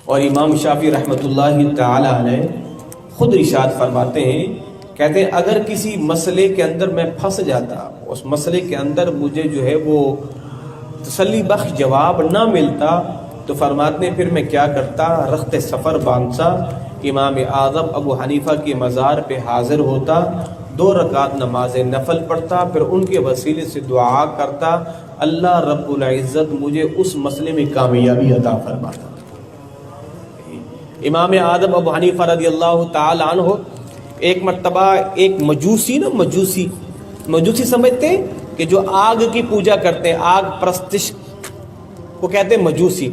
اور امام شافعی رحمۃ اللہ تعالی علیہ خود ارشاد فرماتے ہیں، کہتے ہیں اگر کسی مسئلے کے اندر میں پھنس جاتا، اس مسئلے کے اندر مجھے جو ہے وہ تسلی بخش جواب نہ ملتا، تو فرماتے ہیں پھر میں کیا کرتا، رخت سفر باندھتا، امام اعظم ابو حنیفہ کے مزار پہ حاضر ہوتا، 2 رکعت نماز نفل پڑھتا، پھر ان کے وسیلے سے دعا کرتا، اللہ رب العزت مجھے اس مسئلے میں کامیابی عطا فرماتا۔ امام اعظم ابو حنیفہ رضی اللہ تعالی عنہ ایک مرتبہ ایک مجوسی سمجھتے ہیں کہ جو آگ کی پوجا کرتے ہیں، آگ پرستش کو کہتے ہیں مجوسی۔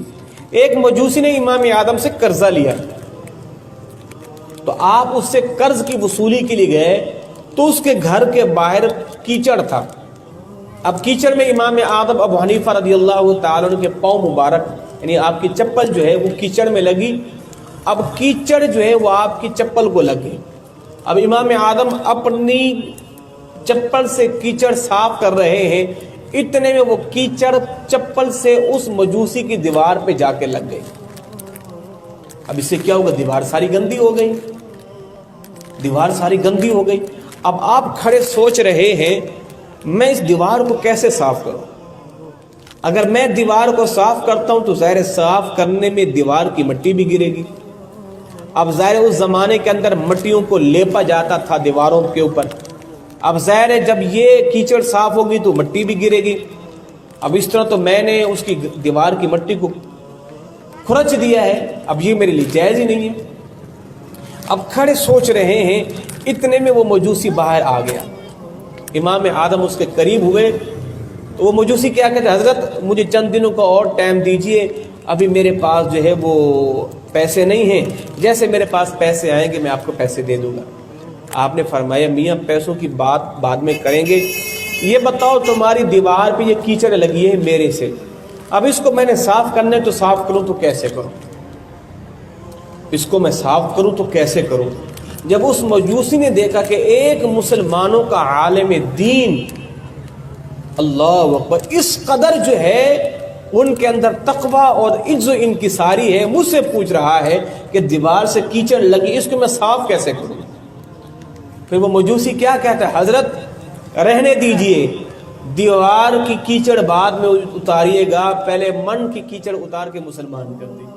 ایک مجوسی نے امام اعظم سے قرضہ لیا، تو آپ اس سے قرض کی وصولی کے لیے گئے، تو اس کے گھر کے باہر کیچڑ تھا۔ اب کیچڑ میں امام اعظم ابو حنیفہ رضی اللہ تعالیٰ عنہ کے پاؤں مبارک، یعنی آپ کی چپل جو ہے وہ کیچڑ میں لگی۔ اب کیچڑ جو ہے وہ آپ کی چپل کو لگ گئی۔ اب امام اعظم اپنی چپل سے کیچڑ صاف کر رہے ہیں، اتنے میں وہ کیچڑ چپل سے اس مجوسی کی دیوار پہ جا کے لگ گئی۔ اب اس سے کیا ہوگا، دیوار ساری گندی ہو گئی، دیوار ساری گندی ہو گئی۔ اب آپ کھڑے سوچ رہے ہیں میں اس دیوار کو کیسے صاف کروں؟ اگر میں دیوار کو صاف کرتا ہوں تو ظاہر صاف کرنے میں دیوار کی مٹی بھی گرے گی۔ اب ظاہر اس زمانے کے اندر مٹیوں کو لیپا جاتا تھا دیواروں کے اوپر، اب ظاہر جب یہ کیچڑ صاف ہوگی تو مٹی بھی گرے گی۔ اب اس طرح تو میں نے اس کی دیوار کی مٹی کو کھرچ دیا ہے، اب یہ میرے لیے جائز ہی نہیں ہے۔ اب کھڑے سوچ رہے ہیں، اتنے میں وہ مجوسی باہر آ گیا۔ امام اعظم اس کے قریب ہوئے تو وہ مجوسی کیا کہتے ہیں، حضرت مجھے چند دنوں کا اور ٹائم دیجئے، ابھی میرے پاس جو ہے وہ پیسے نہیں ہیں، جیسے میرے پاس پیسے آئیں گے میں آپ کو پیسے دے دوں گا۔ آپ نے فرمایا میاں پیسوں کی بات بعد میں کریں گے، یہ بتاؤ تمہاری دیوار پہ یہ کیچڑ لگی ہے میرے سے، اب اس کو میں نے صاف کرنا ہے تو صاف کروں تو کیسے کروں، اس کو میں صاف کروں تو کیسے کروں؟ جب اس مجوسی نے دیکھا کہ ایک مسلمانوں کا عالم دین، اللہ اکبر، اس قدر جو ہے ان کے اندر تقویٰ اور عجز و انکساری ہے، مجھ سے پوچھ رہا ہے کہ دیوار سے کیچڑ لگی، اس کو میں صاف کیسے کروں؟ پھر وہ مجوسی کیا کہتا ہے، حضرت رہنے دیجئے، دیوار کی کیچڑ بعد میں اتاریے گا، پہلے من کی کیچڑ اتار کے مسلمان کر دیجیے۔